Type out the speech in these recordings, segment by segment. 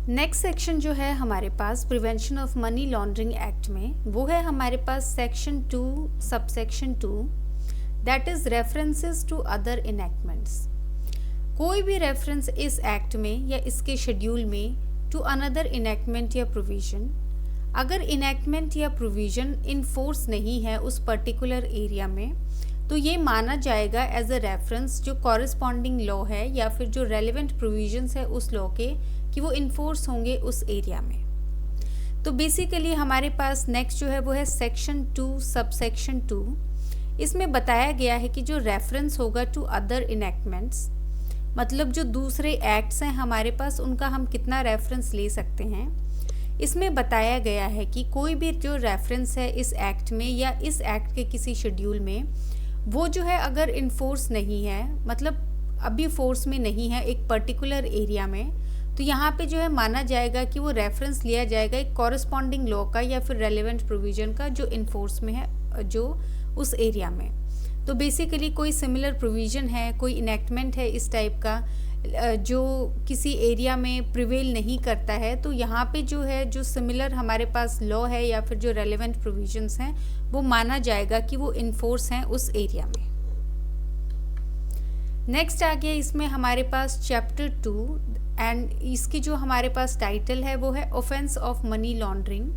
Next section जो है हमारे पास prevention of money laundering act में, वो है हमारे पास section 2 subsection 2, that is references to other enactments. कोई भी रेफरेंस इस एक्ट में या इसके शेड्यूल में टू अनदर इनैक्टमेंट या प्रोविजन, अगर इनैक्टमेंट या प्रोविजन इन फोर्स नहीं है उस पर्टिकुलर एरिया में, तो ये माना जाएगा एज अ रेफरेंस जो कॉरेस्पॉन्डिंग लॉ है या फिर जो रेलिवेंट प्रोविजंस है उस लॉ के, कि वो इन्फोर्स होंगे उस एरिया में। तो बेसिकली हमारे पास नेक्स्ट जो है वो है सेक्शन 2 सबसेक्शन 2। इसमें बताया गया है कि जो रेफरेंस होगा टू अदर इनैक्टमेंट्स, मतलब जो दूसरे एक्ट्स हैं हमारे पास, उनका हम कितना रेफरेंस ले सकते हैं। इसमें बताया गया है कि कोई भी जो रेफरेंस है इस एक्ट में या इस एक्ट के किसी शेड्यूल में, वो जो है अगर इन्फोर्स नहीं है, मतलब अभी फोर्स में नहीं है एक पर्टिकुलर एरिया में, तो यहाँ पे जो है माना जाएगा कि वो रेफरेंस लिया जाएगा एक कॉरेस्पॉन्डिंग लॉ का या फिर रेलेवेंट प्रोविजन का जो इन्फोर्स में है जो उस एरिया में। तो बेसिकली कोई सिमिलर प्रोविजन है, कोई इनैक्टमेंट है इस टाइप का जो किसी एरिया में प्रिवेल नहीं करता है, तो यहाँ पे जो है जो सिमिलर हमारे पास लॉ है या फिर जो रेलेवेंट प्रोविजंस हैं वो माना जाएगा कि वो इन्फोर्स हैं उस एरिया में। नेक्स्ट आ गया इसमें हमारे पास चैप्टर 2 एंड इसकी जो हमारे पास टाइटल है वो है ऑफेंस ऑफ मनी लॉन्ड्रिंग।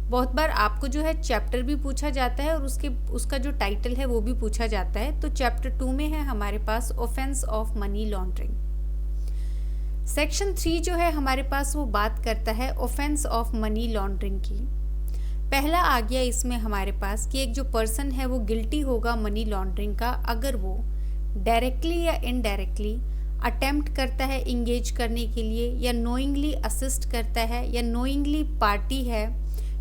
बहुत बार आपको जो है चैप्टर भी पूछा जाता है और उसका जो टाइटल है वो भी पूछा जाता है। तो चैप्टर 2 में है हमारे पास offence of money laundering. Section 3 जो है हमारे पास वो बात करता है ऑफेंस ऑफ मनी लॉन्ड्रिंग की। पहला आ गया इसमें हमारे पास कि एक जो पर्सन है वो गिल्टी होगा मनी लॉन्ड्रिंग का अगर वो डायरेक्टली या इनडायरेक्टली अटेम्प्ट करता है इंगेज करने के लिए, या नोइंगली असिस्ट करता है, या नोइंगली पार्टी है,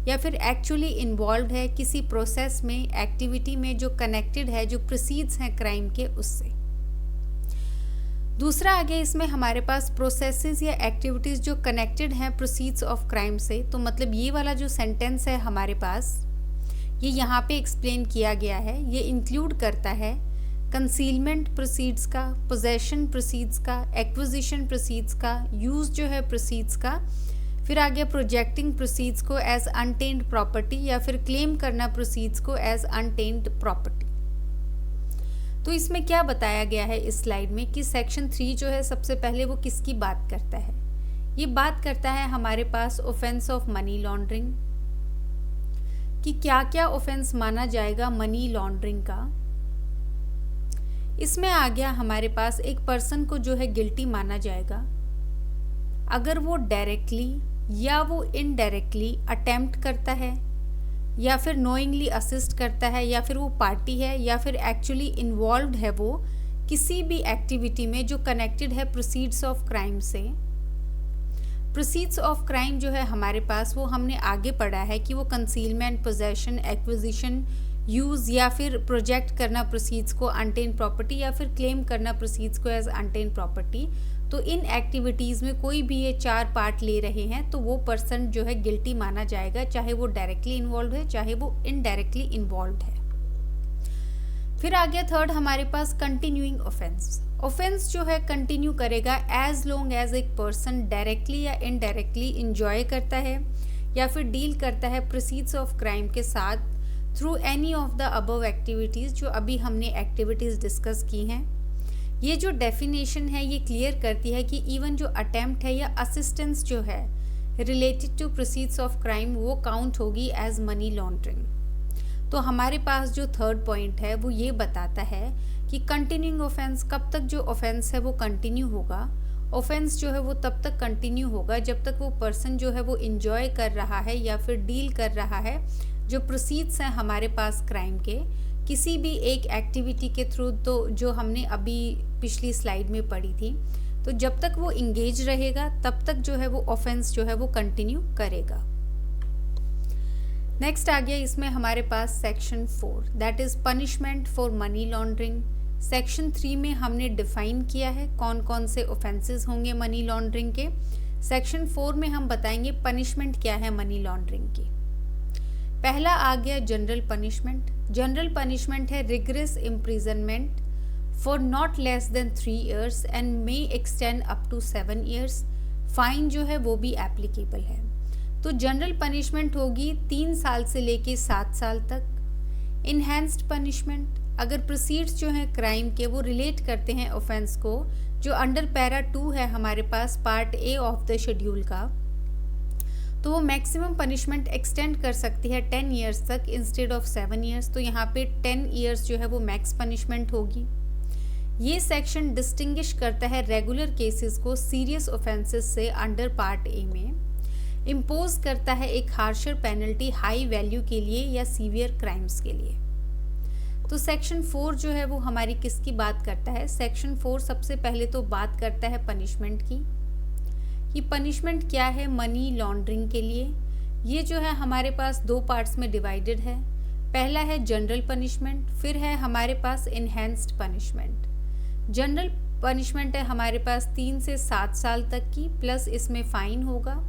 या फिर एक्चुअली इन्वॉल्व है किसी प्रोसेस में, एक्टिविटी में जो कनेक्टेड है, जो प्रोसीड्स हैं क्राइम के उससे। दूसरा आ गया इसमें हमारे पास प्रोसेसेस या एक्टिविटीज़ जो कनेक्टेड हैं प्रोसीड्स ऑफ क्राइम से। तो मतलब ये वाला जो सेंटेंस है हमारे पास, ये यहाँ पे एक्सप्लेन किया गया है। ये इंक्लूड करता है कंसीलमेंट प्रोसीड्स का, पोजेशन प्रोसीड्स का, एक्विजिशन प्रोसीड्स का, यूज़ जो है प्रोसीड्स का, फिर आ गया प्रोजेक्टिंग प्रोसीड्स को एज अनटेन्ड प्रॉपर्टी या फिर क्लेम करना प्रोसीड्स को एज अनटेन्ड प्रॉपर्टी। तो इसमें क्या बताया गया है इस स्लाइड में कि सेक्शन 3 जो है सबसे पहले वो किसकी बात करता है। ये बात करता है हमारे पास ऑफेंस ऑफ मनी लॉन्ड्रिंग, कि क्या क्या ऑफेंस माना जाएगा मनी लॉन्ड्रिंग का। इसमें आ गया हमारे पास एक पर्सन को जो है गिल्टी माना जाएगा अगर वो डायरेक्टली या वो इनडायरेक्टली अटेम्प्ट करता है, या फिर नोइंगली असिस्ट करता है, या फिर वो पार्टी है, या फिर एक्चुअली इन्वॉल्व्ड है वो किसी भी एक्टिविटी में जो कनेक्टेड है प्रोसीड्स ऑफ क्राइम से। प्रोसीड्स ऑफ क्राइम जो है हमारे पास वो हमने आगे पढ़ा है कि वो कंसीलमेंट, पोजेशन, एक्विजिशन, यूज़ या फिर प्रोजेक्ट करना प्रोसीड्स को अनटेन प्रॉपर्टी, या फिर क्लेम करना प्रोसीड्स को एज अनटेन प्रॉपर्टी। तो इन एक्टिविटीज़ में कोई भी ये 4 पार्ट ले रहे हैं तो वो पर्सन जो है गिल्टी माना जाएगा, चाहे वो डायरेक्टली इन्वॉल्व है चाहे वो इनडायरेक्टली इन्वॉल्व है। फिर आ गया थर्ड हमारे पास कंटिन्यूइंग ऑफेंस। ऑफेंस जो है कंटिन्यू करेगा एज लॉन्ग एज एक पर्सन डायरेक्टली या इनडायरेक्टली इंजॉय करता है या फिर डील करता है प्रोसीड्स ऑफ क्राइम के साथ through any of the above activities, जो अभी हमने एक्टिविटीज़ डिस्कस की हैं। ये जो डेफिनेशन है ये क्लियर करती है कि इवन जो अटेम्प्ट है या असिस्टेंस जो है related to proceeds of crime वो काउंट होगी एज मनी लॉन्ड्रिंग। तो हमारे पास जो थर्ड पॉइंट है वो ये बताता है कि कंटिन्यूइंग ऑफेंस, कब तक जो ऑफेंस है वो कंटिन्यू होगा। ऑफेंस जो है वो तब तक कंटिन्यू होगा जब तक वो पर्सन जो है वो इंजॉय कर रहा है या फिर डील कर रहा है जो प्रोसीड्स हैं हमारे पास क्राइम के किसी भी एक एक्टिविटी के थ्रू, तो जो हमने अभी पिछली स्लाइड में पढ़ी थी। तो जब तक वो इंगेज रहेगा तब तक जो है वो ऑफेंस जो है वो कंटिन्यू करेगा। नेक्स्ट आ गया इसमें हमारे पास section 4 that is punishment for money laundering. Section 3 में हमने डिफाइन किया है कौन कौन से ऑफेंसेस होंगे मनी लॉन्ड्रिंग के। सेक्शन 4 में हम बताएंगे पनिशमेंट क्या है मनी लॉन्ड्रिंग की। पहला आ गया जनरल पनिशमेंट। जनरल पनिशमेंट है rigorous imprisonment for not less than 3 years and may extend up to 7 years fine जो है वो भी एप्लीकेबल है। तो जनरल पनिशमेंट होगी 3 साल से लेके 7 साल तक। इनहैंस्ड पनिशमेंट, अगर प्रोसीड्स जो हैं क्राइम के वो रिलेट करते हैं ऑफेंस को, जो अंडर पैरा 2 है हमारे पास part A of the schedule का, तो वो मैक्सिमम पनिशमेंट एक्सटेंड कर सकती है 10 ईयर्स तक इंस्टेड ऑफ 7 ईयर्स। तो यहाँ पे 10 ईयर्स जो है वो मैक्स पनिशमेंट होगी। ये सेक्शन डिस्टिंग्विश करता है रेगुलर केसेस को सीरियस ऑफेंसेस से अंडर पार्ट ए में, इम्पोज करता है एक हार्शर पेनल्टी हाई वैल्यू के लिए या सीवियर क्राइम्स के लिए। तो सेक्शन 4 जो है वो हमारी किसकी बात करता है? सेक्शन 4 सबसे पहले तो बात करता है पनिशमेंट की, कि पनिशमेंट क्या है मनी लॉन्ड्रिंग के लिए। ये जो है हमारे पास 2 पार्ट्स में डिवाइडेड है। पहला है जनरल पनिशमेंट, फिर है हमारे पास इनहैंस्ड पनिशमेंट। जनरल पनिशमेंट है हमारे पास 3 से 7 साल तक की, प्लस इसमें फाइन होगा।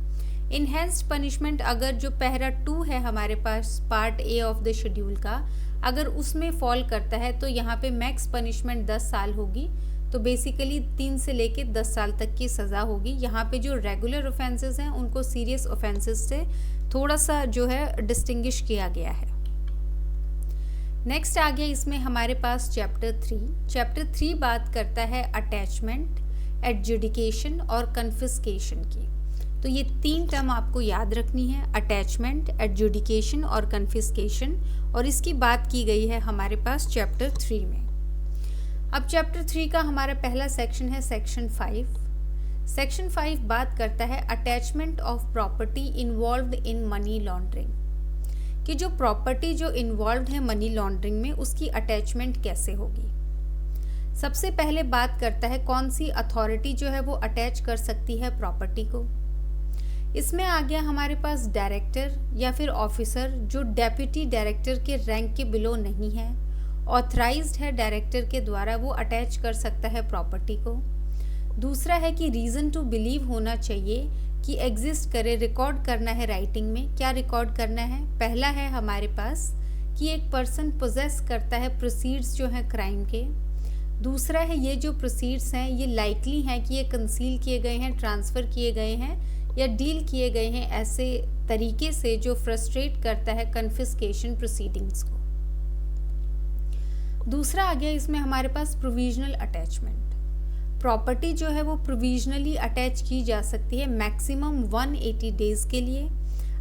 इनहैंस्ड पनिशमेंट अगर जो पैरा 2 है हमारे पास part A of the schedule का, अगर उसमें फॉल करता है तो यहाँ पे मैक्स पनिशमेंट 10 साल होगी। तो बेसिकली 3 से लेके 10 साल तक की सज़ा होगी। यहाँ पे जो रेगुलर ऑफेंसेस हैं उनको सीरियस ऑफेंसेस से थोड़ा सा जो है डिस्टिंग्विश किया गया है। नेक्स्ट आ गया इसमें हमारे पास चैप्टर 3। चैप्टर 3 बात करता है अटैचमेंट, एडजुडिकेशन और कन्फिस्केशन की। तो ये 3 टर्म आपको याद रखनी है, अटैचमेंट, एडजुडिकेशन और कन्फिस्केशन, और इसकी बात की गई है हमारे पास चैप्टर 3 में। अब चैप्टर 3 का हमारा पहला सेक्शन है सेक्शन 5। सेक्शन 5 बात करता है attachment of property involved in money laundering, कि जो प्रॉपर्टी जो इन्वॉल्व्ड है मनी लॉन्ड्रिंग में उसकी अटैचमेंट कैसे होगी। सबसे पहले बात करता है कौन सी अथॉरिटी जो है वो अटैच कर सकती है प्रॉपर्टी को। इसमें आ गया हमारे पास डायरेक्टर या फिर ऑफिसर जो डेप्यूटी डायरेक्टर के रैंक के बिलो नहीं है, ऑथराइज्ड है डायरेक्टर के द्वारा, वो अटैच कर सकता है प्रॉपर्टी को। दूसरा है कि रीज़न टू बिलीव होना चाहिए कि एग्जिस्ट करे, रिकॉर्ड करना है राइटिंग में। क्या रिकॉर्ड करना है? पहला है हमारे पास कि एक पर्सन पोजेस करता है प्रोसीड्स जो हैं क्राइम के। दूसरा है ये जो प्रोसीड्स हैं ये लाइकली हैं कि ये कंसील किए गए हैं, ट्रांसफ़र किए गए हैं या डील किए गए हैं ऐसे तरीके से जो फ्रस्ट्रेट करता है कन्फिस्केशन प्रोसीडिंग्स को। दूसरा आ गया इसमें हमारे पास प्रोविजनल अटैचमेंट। प्रॉपर्टी जो है वो प्रोविजनली अटैच की जा सकती है मैक्सिमम 180 डेज के लिए।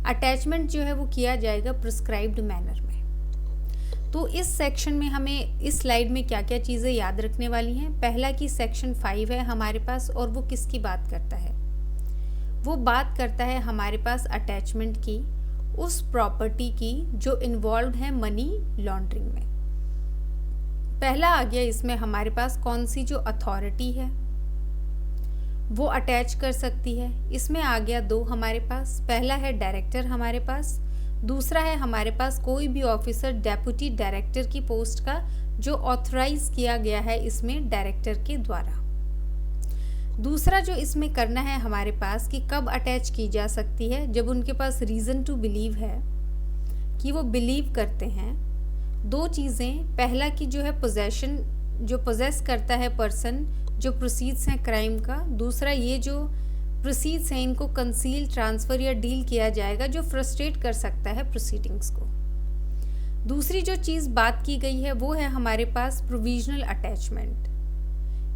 अटैचमेंट जो है वो किया जाएगा प्रिस्क्राइब्ड मैनर में। तो इस सेक्शन में हमें इस स्लाइड में क्या क्या चीज़ें याद रखने वाली हैं? पहला कि सेक्शन 5 है हमारे पास, और वो किसकी बात करता है? वो बात करता है हमारे पास अटैचमेंट की, उस प्रॉपर्टी की जो इन्वॉल्व है मनी लॉन्ड्रिंग में। पहला आ गया इसमें हमारे पास कौन सी जो अथॉरिटी है वो अटैच कर सकती है। इसमें आ गया 2 हमारे पास, पहला है डायरेक्टर हमारे पास, दूसरा है हमारे पास कोई भी ऑफिसर डेप्यूटी डायरेक्टर की पोस्ट का जो ऑथराइज किया गया है इसमें डायरेक्टर के द्वारा। दूसरा जो इसमें करना है हमारे पास कि कब अटैच की जा सकती है, जब उनके पास रीज़न टू बिलीव है कि वो बिलीव करते हैं। 2 चीज़ें, पहला कि जो है पोजेशन, जो पोजेस करता है पर्सन जो प्रोसीड्स हैं क्राइम का। दूसरा ये जो प्रोसीड्स हैं इनको कंसील, ट्रांसफ़र या डील किया जाएगा जो फ्रस्ट्रेट कर सकता है प्रोसीडिंग्स को। दूसरी जो चीज़ बात की गई है वो है हमारे पास प्रोविजनल अटैचमेंट।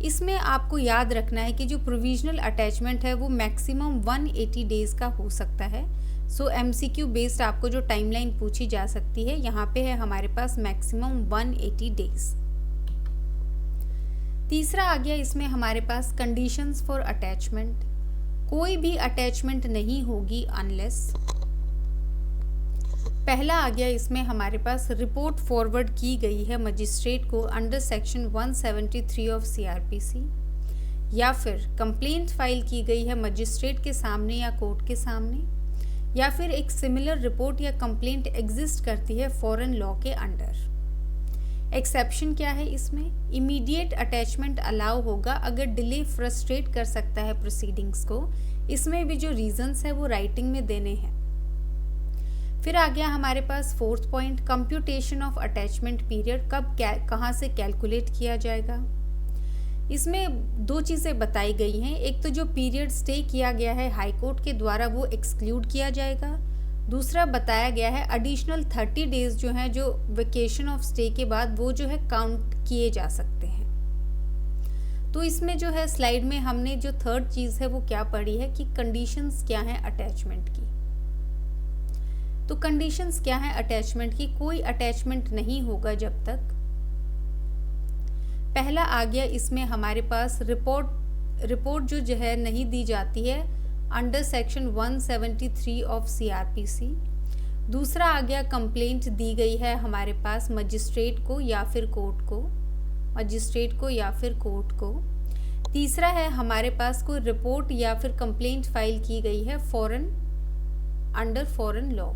इसमें आपको याद रखना है कि जो प्रोविजनल अटैचमेंट है वो मैक्सिमम 180 डेज़ का हो सकता है। सो MCQ बेस्ड आपको जो टाइमलाइन पूछी जा सकती है यहाँ पे है हमारे पास मैक्सिमम 180 डेज। तीसरा आ गया इसमें हमारे पास कंडीशंस फॉर अटैचमेंट। कोई भी अटैचमेंट नहीं होगी अनलेस, पहला आ गया इसमें हमारे पास रिपोर्ट फॉरवर्ड की गई है मजिस्ट्रेट को अंडर सेक्शन 173 ऑफ CRPC, या फिर कंप्लेंट फाइल की गई है मजिस्ट्रेट के सामने या कोर्ट के सामने, या फिर एक सिमिलर रिपोर्ट या कंप्लेंट एग्जिस्ट करती है फॉरेन लॉ के अंडर। एक्सेप्शन क्या है इसमें? इमीडिएट अटैचमेंट अलाउ होगा अगर डिले फ्रस्ट्रेट कर सकता है प्रोसीडिंग्स को। इसमें भी जो रीजंस है वो राइटिंग में देने हैं। फिर आ गया हमारे पास 4th point, computation of attachment period, कब कहाँ से कैलकुलेट किया जाएगा। इसमें दो चीज़ें बताई गई हैं। एक तो जो पीरियड स्टे किया गया है हाई कोर्ट के द्वारा वो एक्सक्लूड किया जाएगा। दूसरा बताया गया है एडिशनल 30 डेज जो हैं जो वेकेशन ऑफ स्टे के बाद वो जो है काउंट किए जा सकते हैं। तो इसमें जो है स्लाइड में हमने जो थर्ड चीज़ है वो क्या पढ़ी है कि कंडीशंस क्या हैं अटैचमेंट की। तो कंडीशंस क्या हैं अटैचमेंट की, कोई अटैचमेंट नहीं होगा जब तक, पहला आ गया इसमें हमारे पास रिपोर्ट जो है नहीं दी जाती है अंडर सेक्शन 173 ऑफ CRPC। दूसरा आ गया कंप्लेंट दी गई है हमारे पास मजिस्ट्रेट को या फिर कोर्ट को, तीसरा है हमारे पास कोई रिपोर्ट या फिर कंप्लेंट फाइल की गई है अंडर फॉरेन लॉ।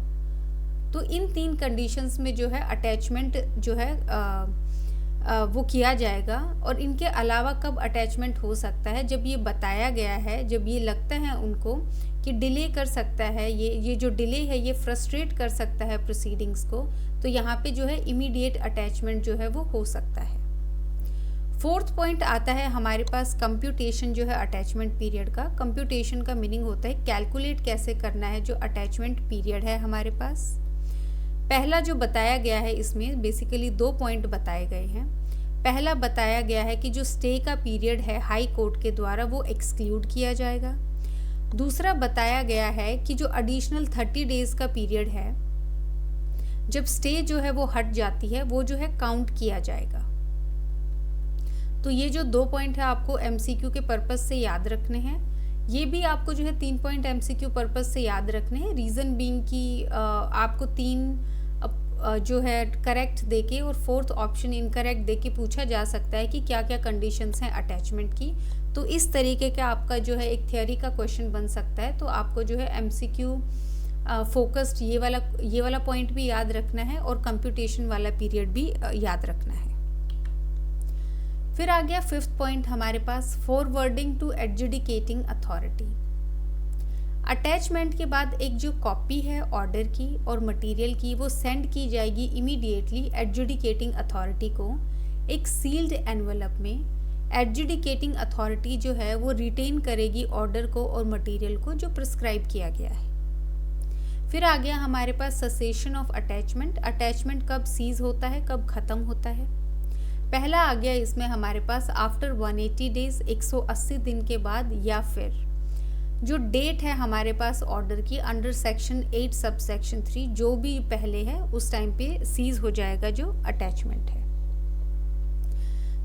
तो इन 3 कंडीशंस में जो है अटैचमेंट जो है वो किया जाएगा। और इनके अलावा कब अटैचमेंट हो सकता है, जब ये बताया गया है, जब ये लगता है उनको कि डिले कर सकता है, ये जो डिले है ये फ्रस्ट्रेट कर सकता है प्रोसीडिंग्स को, तो यहाँ पे जो है इमीडिएट अटैचमेंट जो है वो हो सकता है। फोर्थ पॉइंट आता है हमारे पास कंप्यूटेशन जो है अटैचमेंट पीरियड का। कंप्यूटेशन का मीनिंग होता है कैलकुलेट कैसे करना है जो अटैचमेंट पीरियड है हमारे पास। पहला जो बताया गया है इसमें बेसिकली 2 पॉइंट बताए गए हैं। पहला बताया गया है कि जो स्टे का पीरियड है हाई कोर्ट के द्वारा वो एक्सक्लूड किया जाएगा। दूसरा बताया गया है कि जो एडिशनल 30 डेज का पीरियड है जब स्टे जो है वो हट जाती है वो जो है काउंट किया जाएगा। तो ये जो 2 पॉइंट है आपको MCQ के पर्पस से याद रखने हैं। ये भी आपको जो है 3 पॉइंट MCQ पर्पस से याद रखने हैं। रीज़न बीइंग कि आपको 3 जो है करेक्ट देके और 4th ऑप्शन इनकरेक्ट देके पूछा जा सकता है कि क्या क्या कंडीशंस हैं अटैचमेंट की। तो इस तरीके का आपका जो है एक थियोरी का क्वेश्चन बन सकता है। तो आपको जो है MCQ फोकस्ड ये वाला पॉइंट भी याद रखना है और कंप्यूटेशन वाला पीरियड भी याद रखना है। फिर आ गया 5th पॉइंट हमारे पास forwarding to adjudicating authority. Attachment के बाद एक जो कॉपी है ऑर्डर की और मटेरियल की वो सेंड की जाएगी इमीडिएटली एडजुडिकेटिंग अथॉरिटी को एक सील्ड एनवेलप में। एडजुडिकेटिंग अथॉरिटी जो है वो रिटेन करेगी ऑर्डर को और मटेरियल को जो प्रिस्क्राइब किया गया है। फिर आ गया हमारे पास सेसेशन ऑफ अटैचमेंट। अटैचमेंट कब सीज होता है, कब ख़त्म होता है। पहला आ गया इसमें हमारे पास आफ्टर 180 डेज 180 दिन के बाद, या फिर जो डेट है हमारे पास ऑर्डर की अंडर सेक्शन 8 सब सेक्शन 3 जो भी पहले है उस टाइम पे सीज हो जाएगा जो अटैचमेंट है।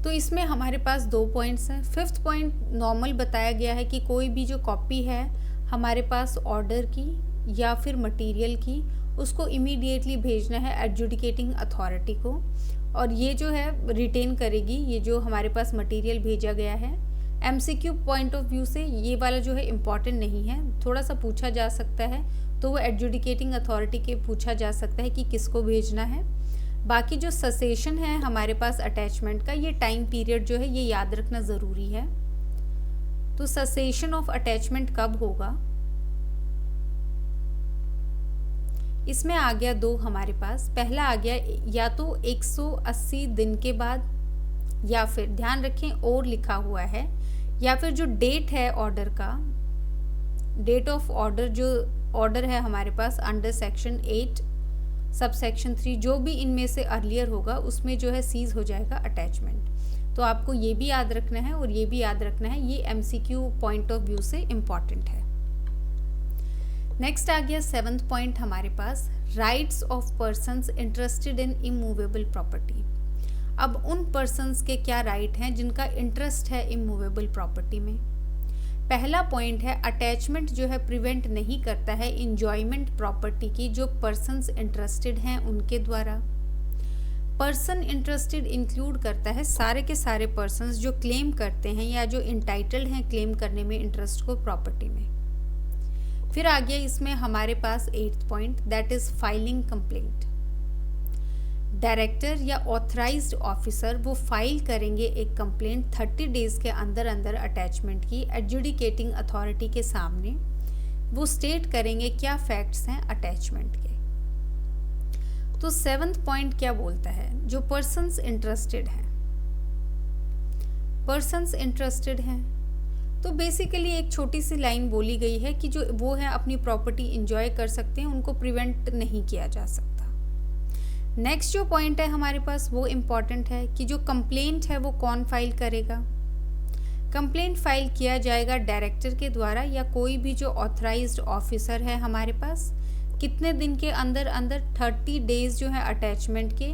तो इसमें हमारे पास 2 पॉइंट्स हैं। 5th पॉइंट नॉर्मल बताया गया है कि कोई भी जो कॉपी है हमारे पास ऑर्डर की या फिर मटेरियल की उसको इमीडिएटली भेजना है एडजुडिकेटिंग अथॉरिटी को और ये जो है रिटेन करेगी ये जो हमारे पास मटेरियल भेजा गया है। MCQ पॉइंट ऑफ व्यू से ये वाला जो है इम्पॉर्टेंट नहीं है, थोड़ा सा पूछा जा सकता है तो वो एडजुडिकेटिंग अथॉरिटी के पूछा जा सकता है कि किसको भेजना है। बाकी जो ससेशन है हमारे पास अटैचमेंट का ये टाइम पीरियड जो है ये याद रखना ज़रूरी है। तो ससेशन ऑफ अटैचमेंट कब होगा, इसमें आ गया 2 हमारे पास। पहला आ गया या तो 180 दिन के बाद, या फिर ध्यान रखें और लिखा हुआ है, या फिर जो डेट है ऑर्डर का, डेट ऑफ ऑर्डर जो ऑर्डर है हमारे पास अंडर सेक्शन 8 सब सेक्शन 3 जो भी इनमें से अर्लियर होगा उसमें जो है सीज हो जाएगा अटैचमेंट। तो आपको ये भी याद रखना है और ये भी याद रखना है, ये MCQ पॉइंट ऑफ व्यू से इम्पॉर्टेंट है। नेक्स्ट आ गया 7th पॉइंट हमारे पास rights of persons interested in immovable property. अब उन पर्सन्स के क्या राइट हैं जिनका इंटरेस्ट है इमूवेबल प्रॉपर्टी में। पहला पॉइंट है अटैचमेंट जो है प्रिवेंट नहीं करता है इंजॉयमेंट प्रॉपर्टी की जो पर्सन्स इंटरेस्टेड हैं उनके द्वारा। पर्सन इंटरेस्टेड इंक्लूड करता है सारे के सारे पर्सन्स जो क्लेम करते हैं या जो इंटाइटल्ड हैं क्लेम करने में इंटरेस्ट को प्रॉपर्टी में। फिर आ गया इसमें हमारे पास 8th point that is filing complaint. Director या ऑथराइज्ड ऑफिसर वो फाइल करेंगे एक कंप्लेंट 30 डेज के अंदर अंदर अटैचमेंट की एडजुडिकेटिंग अथॉरिटी के सामने। वो स्टेट करेंगे क्या फैक्ट्स हैं अटैचमेंट के। तो 7th पॉइंट क्या बोलता है, जो पर्सन्स इंटरेस्टेड हैं पर्सन्स इंटरेस्टेड हैं। तो बेसिकली एक छोटी सी लाइन बोली गई है कि जो वो है अपनी प्रॉपर्टी इंजॉय कर सकते हैं, उनको प्रिवेंट नहीं किया जा सकता। नेक्स्ट जो पॉइंट है हमारे पास वो इम्पॉर्टेंट है कि जो कंप्लेंट है वो कौन फाइल करेगा। कंप्लेंट फाइल किया जाएगा डायरेक्टर के द्वारा या कोई भी जो ऑथराइज्ड ऑफिसर है हमारे पास। कितने दिन के अंदर अंदर 30 डेज जो है अटैचमेंट के,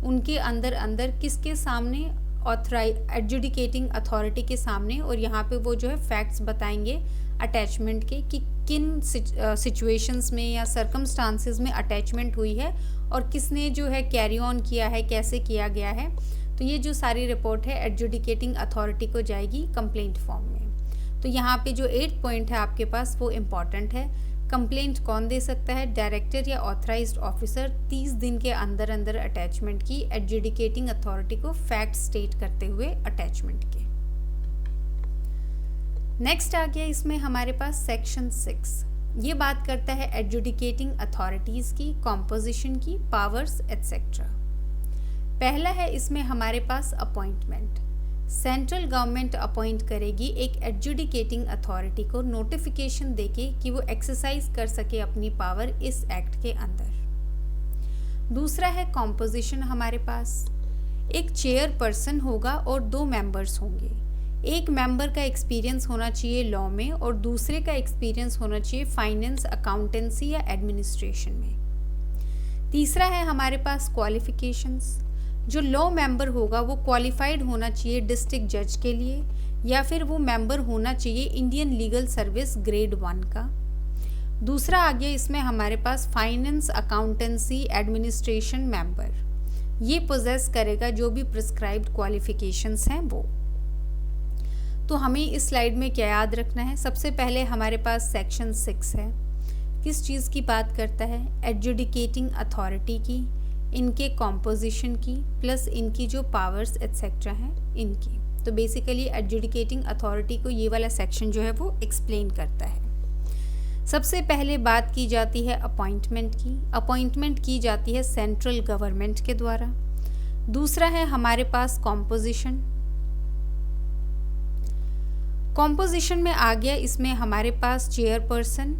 उनके अंदर अंदर किसके सामने, एडजुडिकेटिंग अथॉरिटी के सामने। और यहाँ पे वो जो है फैक्ट्स बताएंगे अटैचमेंट के कि किन सिचुएशंस में या सर्कमस्टांसेस में अटैचमेंट हुई है और किसने जो है कैरी ऑन किया है, कैसे किया गया है। तो ये जो सारी रिपोर्ट है एडजुडिकेटिंग अथॉरिटी को जाएगी कंप्लेंट फॉर्म में। तो यहाँ पे जो 8 पॉइंट है आपके पास वो इम्पॉर्टेंट है। कंप्लेंट कौन दे सकता है, डायरेक्टर या ऑथराइज्ड ऑफिसर। 30 दिन के अंदर अंदर अटैचमेंट की, एडजुडिकेटिंग अथॉरिटी को फैक्ट स्टेट करते हुए अटैचमेंट के। नेक्स्ट आ गया इसमें हमारे पास सेक्शन 6। ये बात करता है एडजुडिकेटिंग अथॉरिटीज की, कॉम्पोजिशन की, पावर्स एटसेट्रा। पहला है इसमें हमारे पास अपॉइंटमेंट। सेंट्रल गवर्नमेंट अपॉइंट करेगी एक एडजुडिकेटिंग अथॉरिटी को नोटिफिकेशन देके कि वो एक्सरसाइज कर सके अपनी पावर इस एक्ट के अंदर। दूसरा है कॉम्पोजिशन। हमारे पास एक चेयरपर्सन होगा और 2 मेंबर्स होंगे। एक मेंबर का एक्सपीरियंस होना चाहिए लॉ में और दूसरे का एक्सपीरियंस होना चाहिए फाइनेंस, अकाउंटेंसी या एडमिनिस्ट्रेशन में। तीसरा है हमारे पास क्वालिफिकेशंस। जो लॉ मेंबर होगा वो क्वालिफाइड होना चाहिए डिस्ट्रिक्ट जज के लिए या फिर वो मेंबर होना चाहिए इंडियन लीगल सर्विस ग्रेड 1 का। दूसरा आ गया इसमें हमारे पास फाइनेंस, अकाउंटेंसी, एडमिनिस्ट्रेशन मेंबर। ये पोजेस करेगा जो भी प्रिस्क्राइब्ड क्वालिफिकेशंस हैं वो। तो हमें इस स्लाइड में क्या याद रखना है, सबसे पहले हमारे पास सेक्शन 6 है। किस चीज़ की बात करता है, एडजुडिकेटिंग अथॉरिटी की, इनके कॉम्पोजिशन की, प्लस इनकी जो पावर्स एटसेट्रा हैं इनकी। तो बेसिकली एडजुडिकेटिंग अथॉरिटी को ये वाला सेक्शन जो है वो एक्सप्लेन करता है। सबसे पहले बात की जाती है अपॉइंटमेंट की। अपॉइंटमेंट की जाती है सेंट्रल गवर्नमेंट के द्वारा। दूसरा है हमारे पास कॉम्पोजिशन। कॉम्पोजिशन में आ गया इसमें हमारे पास चेयरपर्सन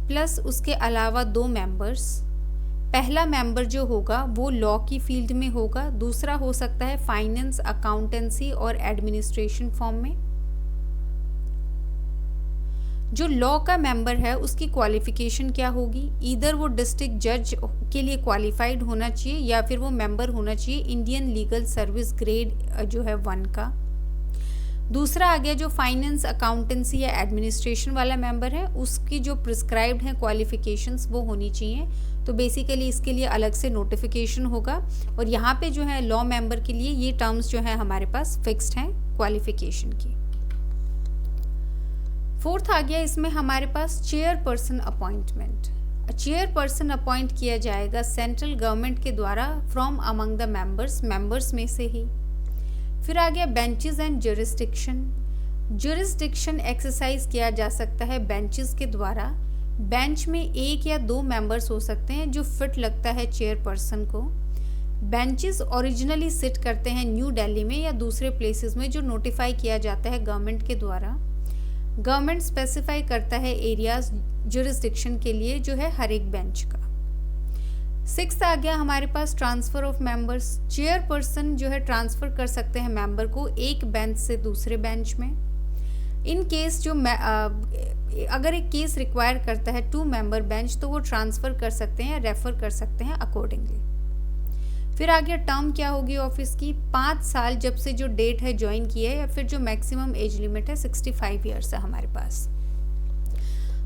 प्लस उसके अलावा 2 मेंबर्स। पहला मेंबर जो होगा वो लॉ की फील्ड में होगा, दूसरा हो सकता है फाइनेंस, अकाउंटेंसी और एडमिनिस्ट्रेशन फॉर्म में। जो लॉ का मेंबर है उसकी क्वालिफिकेशन क्या होगी, ईदर वो डिस्ट्रिक्ट जज के लिए क्वालिफाइड होना चाहिए या फिर वो मेंबर होना चाहिए इंडियन लीगल सर्विस ग्रेड जो है 1 का। दूसरा आ गया जो फाइनेंस, अकाउंटेंसी या एडमिनिस्ट्रेशन वाला मेंबर है, उसकी जो प्रिस्क्राइब्ड है क्वालिफिकेशंस वो होनी चाहिए। तो बेसिकली इसके लिए अलग से नोटिफिकेशन होगा और यहाँ पे जो है लॉ मेंबर के लिए ये टर्म्स जो है हमारे पास फिक्स्ड हैं क्वालिफिकेशन की। फोर्थ आ गया इसमें हमारे पास चेयरपर्सन अपॉइंटमेंट। चेयरपर्सन अपॉइंट किया जाएगा सेंट्रल गवर्नमेंट के द्वारा फ्रॉम अमंग द मेंबर्स में से ही। फिर आ गया benches and jurisdiction. Jurisdiction exercise किया जा सकता है बेंचेस के द्वारा। बेंच में 1 या 2 मेंबर्स हो सकते हैं जो फिट लगता है चेयरपर्सन को। बेंचेस ओरिजिनली सिट करते हैं न्यू दिल्ली में या दूसरे प्लेसेस में जो नोटिफाई किया जाता है गवर्नमेंट के द्वारा। गवर्नमेंट स्पेसिफाई करता है एरियाज जुरिस्डिक्शन के लिए जो है हर एक बेंच का। 6 आ गया हमारे पास ट्रांसफर ऑफ मेंबर्स। चेयरपर्सन जो है ट्रांसफर कर सकते हैं मेंबर को एक बेंच से दूसरे बेंच में। इन केस जो अगर एक केस रिक्वायर करता है 2 मेंबर बेंच तो वो ट्रांसफर कर सकते हैं या रेफर कर सकते हैं अकॉर्डिंगली। फिर आ गया टर्म क्या होगी ऑफिस की, 5 साल जब से जो डेट है ज्वाइन किया है या फिर जो मैक्सिमम एज लिमिट है 65 ईयर्स है हमारे पास।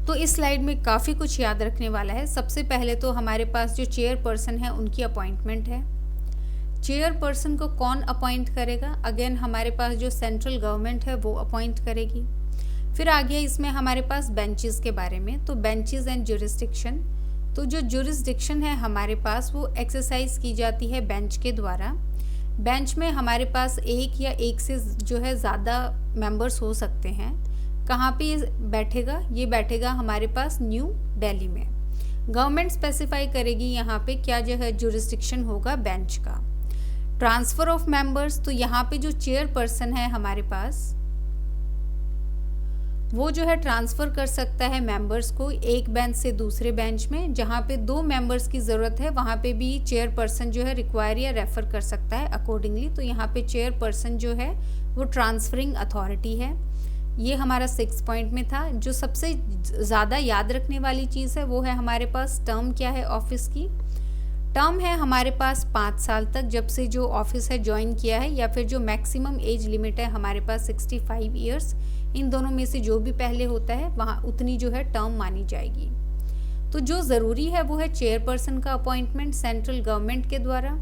तो इस स्लाइड में काफ़ी कुछ याद रखने वाला है। सबसे पहले तो हमारे पास जो चेयरपर्सन है उनकी अपॉइंटमेंट है। चेयरपर्सन को कौन अपॉइंट करेगा, अगेन हमारे पास जो सेंट्रल गवर्नमेंट है वो अपॉइंट करेगी। फिर आ गया इसमें हमारे पास बेंचेस के बारे में। तो बेंचेस एंड जुरिस्डिक्शन, तो जो जुरिस्डिक्शन है हमारे पास वो एक्सरसाइज की जाती है बेंच के द्वारा। बेंच में हमारे पास 1 या 1 से जो है ज़्यादा मेंबर्स हो सकते हैं। कहाँ पे ये बैठेगा, ये बैठेगा हमारे पास न्यू दिल्ली में। गवर्नमेंट स्पेसिफाई करेगी यहाँ पे क्या जो है जुरिस्डिक्शन होगा बेंच का। ट्रांसफ़र ऑफ मेंबर्स, तो यहाँ पे जो चेयरपर्सन है हमारे पास, वो जो है ट्रांसफ़र कर सकता है मेंबर्स को एक बेंच से दूसरे बेंच में। जहाँ पे 2 मेंबर्स की ज़रूरत है वहाँ पे भी चेयरपर्सन जो है रिक्वायर या रेफ़र कर सकता है अकॉर्डिंगली। तो यहाँ पे चेयरपर्सन जो है वो ट्रांसफरिंग अथॉरिटी है। ये हमारा 6 पॉइंट में था। जो सबसे ज़्यादा याद रखने वाली चीज़ है वो है हमारे पास टर्म क्या है ऑफिस की। टर्म है हमारे पास 5 साल तक, जब से जो ऑफिस है ज्वाइन किया है, या फिर जो मैक्सिमम एज लिमिट है हमारे पास 65 ईयर्स। इन दोनों में से जो भी पहले होता है वहाँ उतनी जो है टर्म मानी जाएगी। तो जो ज़रूरी है वो है चेयरपर्सन का अपॉइंटमेंट सेंट्रल गवर्नमेंट के द्वारा,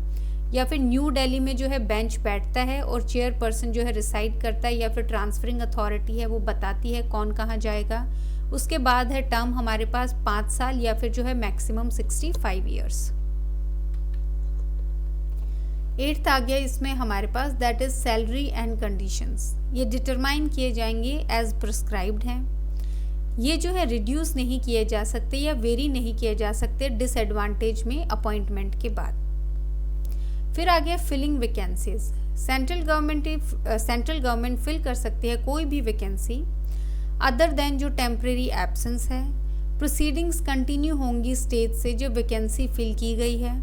या फिर न्यू दिल्ली में जो है बेंच बैठता है और चेयरपर्सन जो है रिसाइड करता है, या फिर ट्रांसफरिंग अथॉरिटी है वो बताती है कौन कहाँ जाएगा। उसके बाद है टर्म हमारे पास 5 साल या फिर जो है मैक्सिमम 65 ईयर्स। 8th आ गया इसमें हमारे पास, that is salary and conditions. ये डिटरमाइन किए जाएंगे एज प्रिस्क्राइब्ड हैं। ये जो है रिड्यूस नहीं किए जा सकते या वेरी नहीं किए जा सकते डिसएडवांटेज में अपॉइंटमेंट के बाद। फिर आ गया filling vacancies. Central government fill कर सकती है कोई भी वैकेंसी अदर देन जो टेम्परेरी एब्सेंस है। प्रोसीडिंग्स कंटिन्यू होंगी स्टेज से जो वैकेंसी फिल की गई है।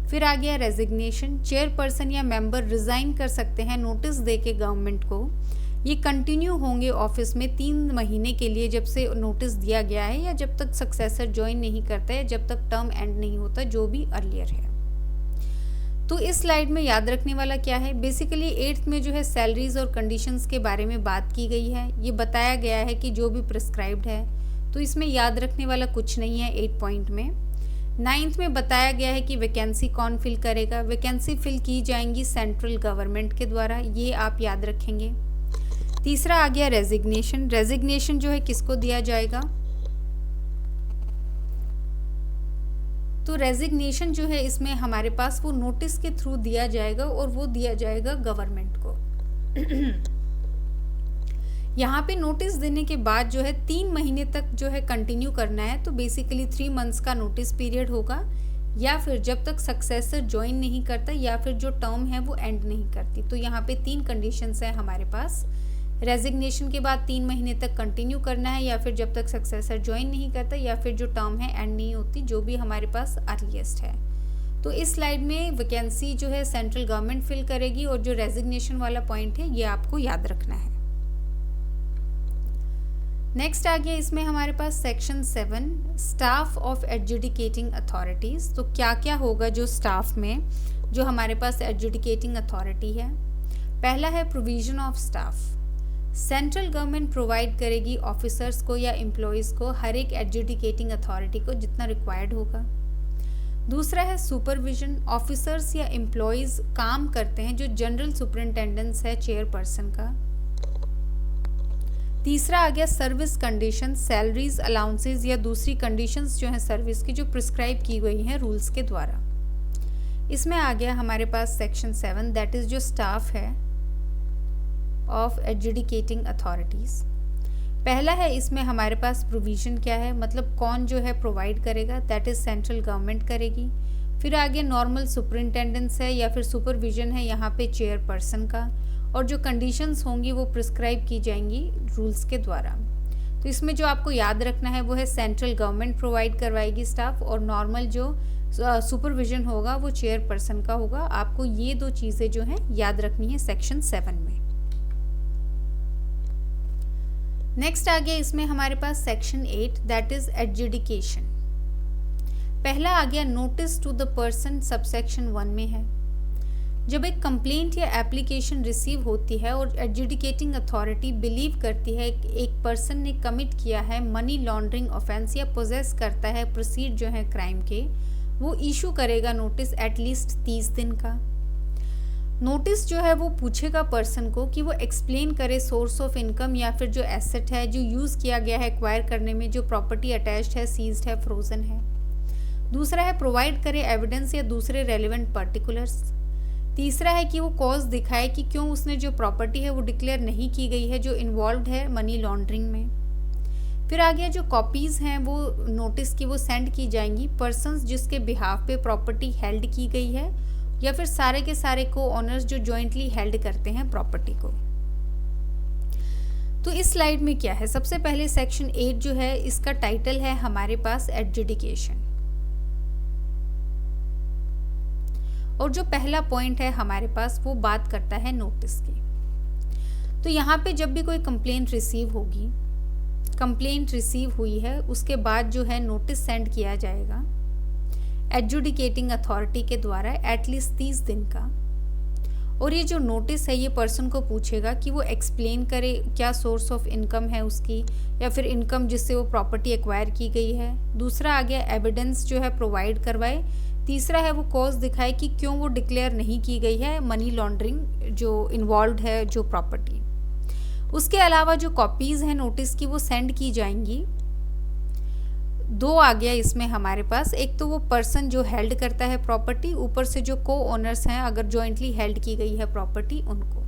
फिर आ गया रेजिग्नेशन। चेयरपर्सन या मेंबर रिज़ाइन कर सकते हैं नोटिस दे के गवर्नमेंट को। ये कंटिन्यू होंगे ऑफिस में 3 महीने के लिए, जब से नोटिस दिया गया है या जब तक सक्सेसर ज्वाइन नहीं करता है, जब तक टर्म एंड नहीं होता, जो भी अर्लियर है। तो इस स्लाइड में याद रखने वाला क्या है, बेसिकली 8th में जो है सैलरीज और कंडीशंस के बारे में बात की गई है। ये बताया गया है कि जो भी प्रिस्क्राइब्ड है, तो इसमें याद रखने वाला कुछ नहीं है 8 पॉइंट में। 9th में बताया गया है कि वैकेंसी कौन फिल करेगा। वैकेंसी फिल की जाएंगी सेंट्रल गवर्नमेंट के द्वारा, ये आप याद रखेंगे। तीसरा आ गया रेजिग्नेशन। रेजिग्नेशन जो है किसको दिया जाएगा, तो रेजिग्नेशन जो है इसमें हमारे पास वो नोटिस के थ्रू दिया जाएगा और वो दिया जाएगा गवर्नमेंट को। यहाँ पे नोटिस देने के बाद जो है 3 महीने तक जो है कंटिन्यू करना है, तो बेसिकली 3 मंथ्स का नोटिस पीरियड होगा, या फिर जब तक सक्सेसर ज्वाइन नहीं करता या फिर जो टर्म है वो एंड नहीं करती। तो यहाँ पे 3 कंडीशंस है हमारे पास। रेजिग्नेशन के बाद 3 महीने तक कंटिन्यू करना है, या फिर जब तक सक्सेसर ज्वाइन नहीं करता, या फिर जो टर्म है एंड नहीं होती, जो भी हमारे पास अर्लीस्ट है। तो इस स्लाइड में वैकेंसी जो है सेंट्रल गवर्नमेंट फिल करेगी, और जो रेजिग्नेशन वाला पॉइंट है ये आपको याद रखना है। नेक्स्ट आ गया इसमें हमारे पास section 7, staff of adjudicating authorities. तो क्या क्या होगा जो स्टाफ में जो हमारे पास एडजुडिकेटिंग अथॉरिटी है। पहला है provision of staff. Central government provide करेगी ऑफिसर्स को या एम्प्लॉयज़ को हर एक एडजुडिकेटिंग अथॉरिटी को जितना रिक्वायर्ड होगा। दूसरा है सुपरविजन। ऑफिसर्स या एम्प्लॉयज़ काम करते हैं जो जनरल सुपरिंटेंडेंस है चेयरपर्सन का। तीसरा आ गया सर्विस कंडीशन, सैलरीज, अलाउंसेज या दूसरी कंडीशंस जो हैं सर्विस की, जो प्रिस्क्राइब की गई हैं रूल्स के द्वारा। इसमें आ गया हमारे पास सेक्शन 7, दैट इज जो स्टाफ है ऑफ एडजुडिकेटिंग अथॉरिटीज़। पहला है इसमें हमारे पास प्रोविजन क्या है, मतलब कौन जो है प्रोवाइड करेगा, दैट इज सेंट्रल गवर्नमेंट करेगी। फिर आगे नॉर्मल सुपरिंटेंडेंस है या फिर सुपरविजन है यहाँ पे चेयरपर्सन का, और जो कंडीशंस होंगी वो प्रिस्क्राइब की जाएंगी रूल्स के द्वारा। तो इसमें जो आपको याद रखना है वो है सेंट्रल गवर्नमेंट प्रोवाइड करवाएगी स्टाफ, और नॉर्मल जो सुपरविजन होगा वो चेयरपर्सन का होगा। आपको ये 2 चीज़ें जो हैं याद रखनी है सेक्शन 7 में। नेक्स्ट आ गया इसमें हमारे पास सेक्शन 8, दैट इज एडजुडिकेशन। पहला आ गया notice to the person, subsection 1 में है। जब एक कंप्लेंट या एप्लीकेशन रिसीव होती है और एडजुडिकेटिंग अथॉरिटी बिलीव करती है कि एक पर्सन ने कमिट किया है मनी लॉन्ड्रिंग ऑफेंस या पोजेस करता है प्रोसीड जो है क्राइम के, वो इशू करेगा नोटिस एटलीस्ट 30 दिन का। नोटिस जो है वो पूछेगा पर्सन को कि वो एक्सप्लेन करे सोर्स ऑफ इनकम या फिर जो एसेट है जो यूज़ किया गया है एक्वायर करने में, जो प्रॉपर्टी अटैच्ड है, सीज्ड है, फ्रोजन है। दूसरा है प्रोवाइड करे एविडेंस या दूसरे रेलिवेंट पर्टिकुलर्स। तीसरा है कि वो कॉज दिखाए कि क्यों उसने जो प्रॉपर्टी है वो डिक्लेयर नहीं की गई है जो इन्वॉल्व है मनी लॉन्ड्रिंग में। फिर आ गया जो कॉपीज़ हैं वो नोटिस की वो सेंड की जाएंगी पर्सन्स जिसके बिहाफ पे प्रॉपर्टी हेल्ड की गई है या फिर सारे के सारे को ओनर्स जो जॉइंटली हेल्ड करते हैं प्रॉपर्टी को। तो इस स्लाइड में क्या है, सबसे पहले सेक्शन 8 जो है इसका टाइटल है हमारे पास एडजुडिकेशन, और जो पहला पॉइंट है हमारे पास वो बात करता है नोटिस की। तो यहाँ पे जब भी कोई कंप्लेंट रिसीव होगी, कंप्लेंट रिसीव हुई है उसके बाद जो है नोटिस सेंड किया जाएगा एडजुडिकेटिंग अथॉरिटी के द्वारा एटलीस्ट 30 दिन का। और ये जो नोटिस है ये पर्सन को पूछेगा कि वो एक्सप्लेन करे क्या सोर्स ऑफ इनकम है उसकी, या फिर इनकम जिससे वो प्रॉपर्टी एक्वायर की गई है। दूसरा आ गया एविडेंस जो है प्रोवाइड करवाए। तीसरा है वो कॉज दिखाए कि क्यों वो डिक्लेयर नहीं की गई है मनी लॉन्ड्रिंग जो इन्वॉल्व है जो प्रॉपर्टी। उसके अलावा जो कॉपीज हैं नोटिस की वो सेंड की जाएंगी। 2 आ गया इसमें हमारे पास, एक तो वो पर्सन जो हेल्ड करता है प्रॉपर्टी, ऊपर से जो को ओनर्स हैं अगर जॉइंटली हेल्ड की गई है प्रॉपर्टी उनको।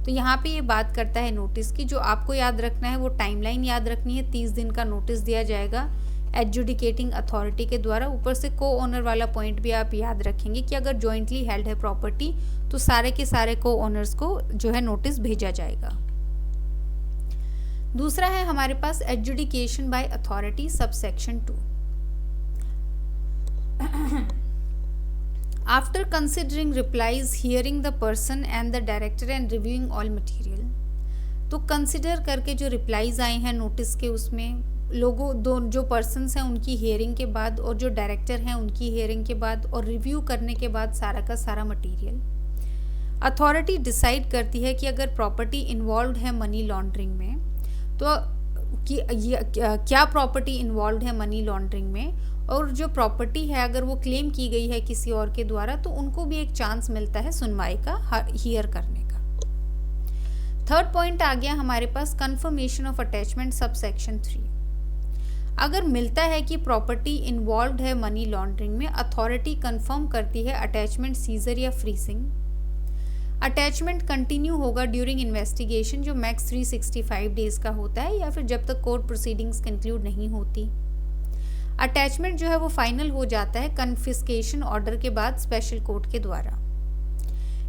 तो यहाँ पे ये बात करता है नोटिस की। जो आपको याद रखना है वो टाइमलाइन याद रखनी है। 30 दिन का नोटिस दिया जाएगा एडजुडिकेटिंग अथॉरिटी के द्वारा। ऊपर से को ओनर वाला पॉइंट भी आप याद रखेंगे कि अगर जॉइंटली हेल्ड है प्रॉपर्टी तो सारे के सारे को ओनर्स को जो है नोटिस भेजा जाएगा। दूसरा है हमारे पास adjudication by authority subsection 2। After considering replies hearing the person and the director and reviewing all material. तो कंसिडर करके जो रिप्लाईज आए हैं नोटिस के उसमें लोगों दो जो पर्सन्स हैं उनकी हियरिंग के बाद और जो डायरेक्टर हैं उनकी हियरिंग के बाद और रिव्यू करने के बाद सारा का सारा मटेरियल अथॉरिटी डिसाइड करती है कि अगर प्रॉपर्टी इन्वॉल्व है मनी लॉन्ड्रिंग में तो क्या प्रॉपर्टी इन्वॉल्व है मनी लॉन्ड्रिंग में, और जो प्रॉपर्टी है अगर वो क्लेम की गई है किसी और के द्वारा तो उनको भी एक चांस मिलता है सुनवाई का हियर करने का। थर्ड पॉइंट आ गया हमारे पास कंफर्मेशन ऑफ अटैचमेंट सबसेक्शन 3। अगर मिलता है कि प्रॉपर्टी इन्वॉल्व है मनी लॉन्ड्रिंग में, अथॉरिटी कंफर्म करती है अटैचमेंट सीजर या फ्रीजिंग। अटैचमेंट कंटिन्यू होगा ड्यूरिंग इन्वेस्टिगेशन जो मैक्स 365 डेज का होता है, या फिर जब तक कोर्ट प्रोसीडिंग्स कंक्लूड नहीं होती। अटैचमेंट जो है वो फाइनल हो जाता है कन्फिस्केशन ऑर्डर के बाद स्पेशल कोर्ट के द्वारा।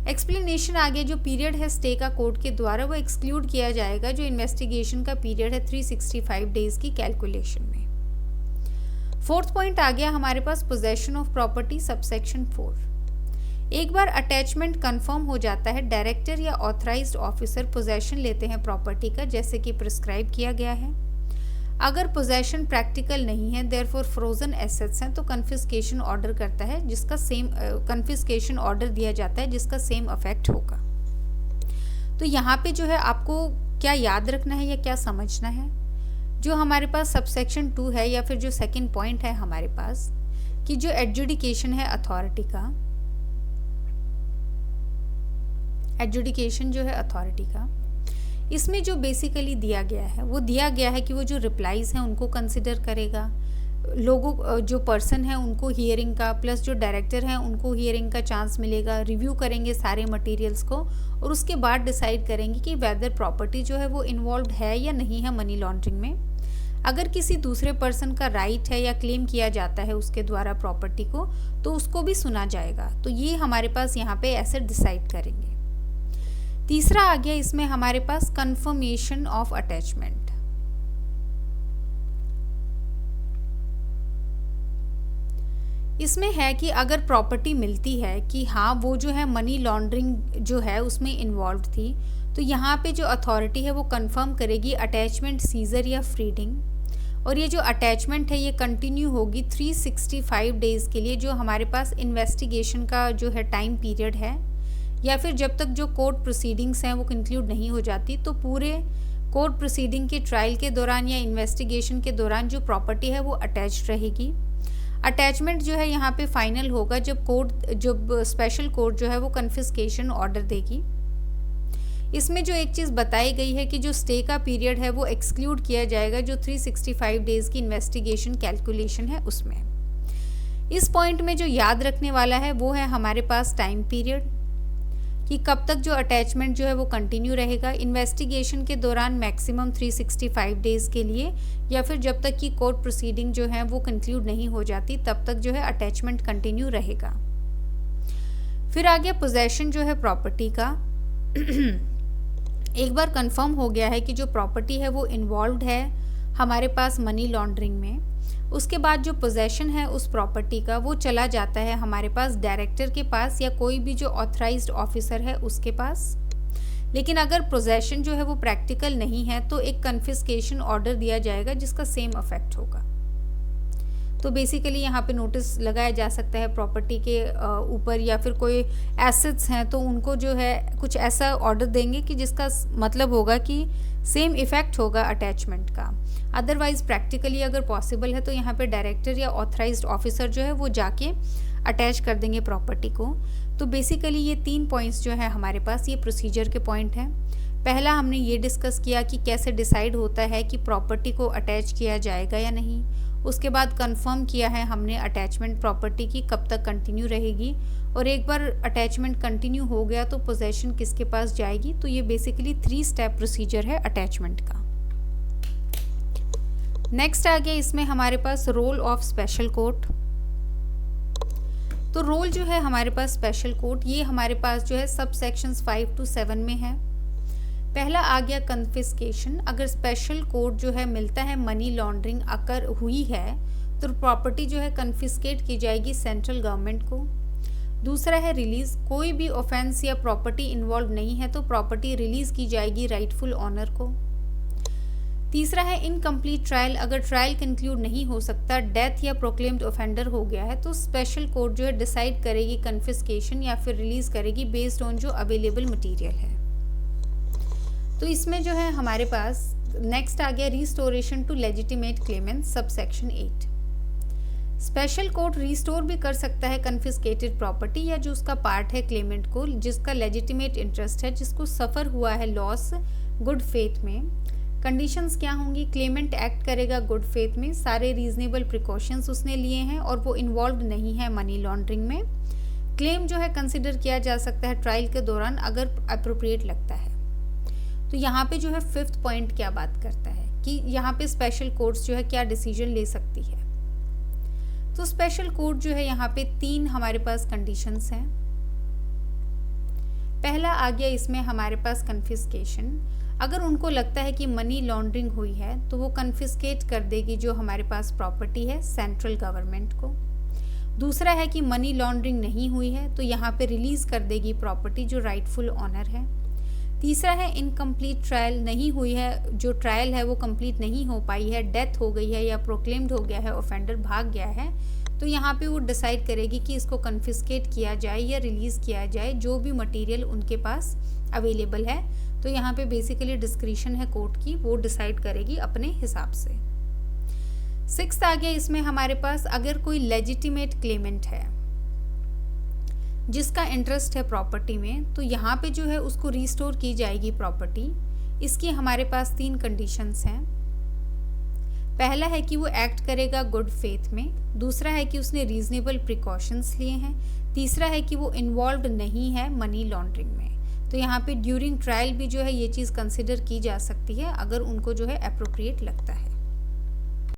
एक्सप्लेनेशन आगे जो पीरियड है स्टे का कोर्ट के द्वारा वो एक्सक्लूड किया जाएगा जो इन्वेस्टिगेशन का पीरियड है 365 डेज की कैलकुलेशन में। फोर्थ पॉइंट आ गया हमारे पास पोजेशन ऑफ प्रॉपर्टी सबसेक्शन 4। एक बार अटैचमेंट कंफर्म हो जाता है डायरेक्टर या ऑथराइज्ड ऑफिसर पोजेशन लेते हैं प्रॉपर्टी का जैसे कि प्रिस्क्राइब किया गया है। अगर पोजेशन प्रैक्टिकल नहीं है देयरफॉर फ्रोजन एसेट्स हैं तो कन्फिस्केशन ऑर्डर करता है जिसका सेम कन्फिस्केशन ऑर्डर दिया जाता है जिसका सेम अफेक्ट होगा। तो यहाँ पे जो है आपको क्या याद रखना है या क्या समझना है, जो हमारे पास सबसेक्शन 2 है या फिर जो सेकंड पॉइंट है हमारे पास कि जो एडजुडिकेशन है अथॉरिटी का, एडजुडिकेशन जो है अथॉरिटी का, इसमें जो बेसिकली दिया गया है वो दिया गया है कि वो जो रिप्लाईज हैं उनको कंसिडर करेगा, लोगों जो पर्सन है उनको हियरिंग का, प्लस जो डायरेक्टर हैं उनको हियरिंग का चांस मिलेगा, रिव्यू करेंगे सारे मटेरियल्स को और उसके बाद डिसाइड करेंगे कि वेदर प्रॉपर्टी जो है वो इन्वॉल्व है या नहीं है मनी लॉन्ड्रिंग में। अगर किसी दूसरे पर्सन का राइट है या क्लेम किया जाता है उसके द्वारा प्रॉपर्टी को तो उसको भी सुना जाएगा। तो ये हमारे पास यहाँ पे ऐसे डिसाइड करेंगे। तीसरा आ गया इसमें हमारे पास कंफर्मेशन ऑफ अटैचमेंट। इसमें है कि अगर प्रॉपर्टी मिलती है कि हाँ वो जो है मनी लॉन्ड्रिंग जो है उसमें इन्वॉल्व थी तो यहाँ पे जो अथॉरिटी है वो कंफर्म करेगी अटैचमेंट सीजर या फ्रीडिंग, और ये जो अटैचमेंट है ये कंटिन्यू होगी 365 डेज के लिए जो हमारे पास इन्वेस्टिगेशन का जो है टाइम पीरियड है, या फिर जब तक जो कोर्ट प्रोसीडिंग्स हैं वो कंक्लूड नहीं हो जाती तो पूरे कोर्ट प्रोसीडिंग के ट्रायल के दौरान या इन्वेस्टिगेशन के दौरान जो प्रॉपर्टी है वो अटैच्ड रहेगी। अटैचमेंट जो है यहाँ पे फाइनल होगा जब स्पेशल कोर्ट जो है वो कन्फिस्केशन ऑर्डर देगी। इसमें जो एक चीज़ बताई गई है कि जो स्टे का पीरियड है वो एक्सक्लूड किया जाएगा जो 365 डेज की इन्वेस्टिगेशन कैलकुलेशन है उसमें। इस पॉइंट में जो याद रखने वाला है वो है हमारे पास टाइम पीरियड कि कब तक जो अटैचमेंट जो है वो कंटिन्यू रहेगा इन्वेस्टिगेशन के दौरान मैक्सिमम 365 डेज के लिए, या फिर जब तक कि कोर्ट प्रोसीडिंग जो है वो कंक्लूड नहीं हो जाती तब तक जो है अटैचमेंट कंटिन्यू रहेगा। फिर आ गया पोजेशन जो है प्रॉपर्टी का। एक बार कंफर्म हो गया है कि जो प्रॉपर्टी है वो इन्वॉल्व्ड है हमारे पास मनी लॉन्ड्रिंग में, उसके बाद जो पोजेशन है उस प्रॉपर्टी का वो चला जाता है हमारे पास डायरेक्टर के पास या कोई भी जो ऑथराइज्ड ऑफिसर है उसके पास। लेकिन अगर पोजेशन जो है वो प्रैक्टिकल नहीं है तो एक कन्फिस्केशन ऑर्डर दिया जाएगा जिसका सेम इफेक्ट होगा। तो बेसिकली यहाँ पे नोटिस लगाया जा सकता है प्रॉपर्टी के ऊपर, या फिर कोई एसेट्स हैं तो उनको जो है कुछ ऐसा ऑर्डर देंगे कि जिसका मतलब होगा कि सेम इफेक्ट होगा अटैचमेंट का। अदरवाइज प्रैक्टिकली अगर पॉसिबल है तो यहाँ पे डायरेक्टर या ऑथराइज्ड ऑफिसर जो है वो जाके अटैच कर देंगे प्रॉपर्टी को। तो बेसिकली ये 3 पॉइंट्स जो है हमारे पास ये प्रोसीजर के पॉइंट हैं। पहला हमने ये डिस्कस किया कि कैसे डिसाइड होता है कि प्रॉपर्टी को अटैच किया जाएगा या नहीं। उसके बाद कंफर्म किया है हमने अटैचमेंट प्रॉपर्टी की कब तक कंटिन्यू रहेगी, और एक बार अटैचमेंट कंटिन्यू हो गया तो पोजेशन किसके पास जाएगी। तो ये बेसिकली 3 स्टेप प्रोसीजर है अटैचमेंट का। नेक्स्ट आ गया इसमें हमारे पास रोल ऑफ स्पेशल कोर्ट। तो रोल जो है हमारे पास स्पेशल कोर्ट, ये हमारे पास जो है सब सेक्शंस 5 to 7 में है। पहला आ गया कन्फिस्केशन। अगर स्पेशल कोर्ट जो है मिलता है मनी लॉन्ड्रिंग अकर हुई है तो प्रॉपर्टी जो है कन्फिस्केट की जाएगी सेंट्रल गवर्नमेंट को। दूसरा है रिलीज। कोई भी ऑफेंस या प्रॉपर्टी इन्वॉल्व नहीं है तो प्रॉपर्टी रिलीज की जाएगी राइटफुल ऑनर को। तीसरा है इनकम्प्लीट ट्रायल। अगर ट्रायल कंक्लूड नहीं हो सकता, डेथ या प्रोक्लेम्ड ऑफेंडर हो गया है, तो स्पेशल कोर्ट जो है डिसाइड करेगी कन्फिस्केशन या फिर रिलीज करेगी बेस्ड ऑन जो अवेलेबल मटेरियल है। तो इसमें जो है हमारे पास नेक्स्ट आ गया restoration to legitimate claimant sub section 8। Special court restore भी कर सकता है कन्फिस्केटेड प्रॉपर्टी या जो उसका पार्ट है क्लेमेंट को, जिसका लेजिटिमेट इंटरेस्ट है, जिसको सफ़र हुआ है लॉस गुड फेथ में। कंडीशंस क्या होंगी? क्लेमेंट एक्ट करेगा गुड फेथ में, सारे रीजनेबल प्रिकॉशंस उसने लिए हैं और वो इन्वॉल्व नहीं है मनी लॉन्ड्रिंग में। क्लेम जो है कंसिडर किया जा सकता है ट्रायल के दौरान अगर अप्रोप्रिएट लगता है। तो यहाँ पे जो है 5th पॉइंट क्या बात करता है कि यहाँ पे स्पेशल कोर्ट्स जो है क्या डिसीजन ले सकती है। तो स्पेशल कोर्ट जो है यहाँ पे 3 हमारे पास कंडीशंस हैं। पहला आ गया इसमें हमारे पास कन्फिस्केशन। अगर उनको लगता है कि मनी लॉन्ड्रिंग हुई है तो वो कन्फिस्केट कर देगी जो हमारे पास प्रॉपर्टी है सेंट्रल गवर्नमेंट को। दूसरा है कि मनी लॉन्ड्रिंग नहीं हुई है तो यहाँ पे रिलीज कर देगी प्रॉपर्टी जो राइटफुल ऑनर है। तीसरा है इनकम्प्लीट ट्रायल। नहीं हुई है, जो ट्रायल है वो कंप्लीट नहीं हो पाई है, डेथ हो गई है या प्रोक्लेम्ड हो गया है, ऑफेंडर भाग गया है, तो यहाँ पे वो डिसाइड करेगी कि इसको कन्फिस्केट किया जाए या रिलीज़ किया जाए जो भी मटेरियल उनके पास अवेलेबल है। तो यहाँ पे बेसिकली डिस्क्रिशन है कोर्ट की, वो डिसाइड करेगी अपने हिसाब से। 6th आ गया इसमें हमारे पास अगर कोई लेजिटिमेट क्लेमेंट है जिसका इंटरेस्ट है प्रॉपर्टी में, तो यहाँ पे जो है उसको रिस्टोर की जाएगी प्रॉपर्टी। इसकी हमारे पास 3 कंडीशंस हैं। पहला है कि वो एक्ट करेगा गुड फेथ में, दूसरा है कि उसने रीजनेबल प्रिकॉशंस लिए हैं, तीसरा है कि वो इन्वॉल्व्ड नहीं है मनी लॉन्ड्रिंग में। तो यहाँ पे ड्यूरिंग ट्रायल भी जो है ये चीज़ कंसिडर की जा सकती है अगर उनको जो है अप्रोप्रिएट लगता है।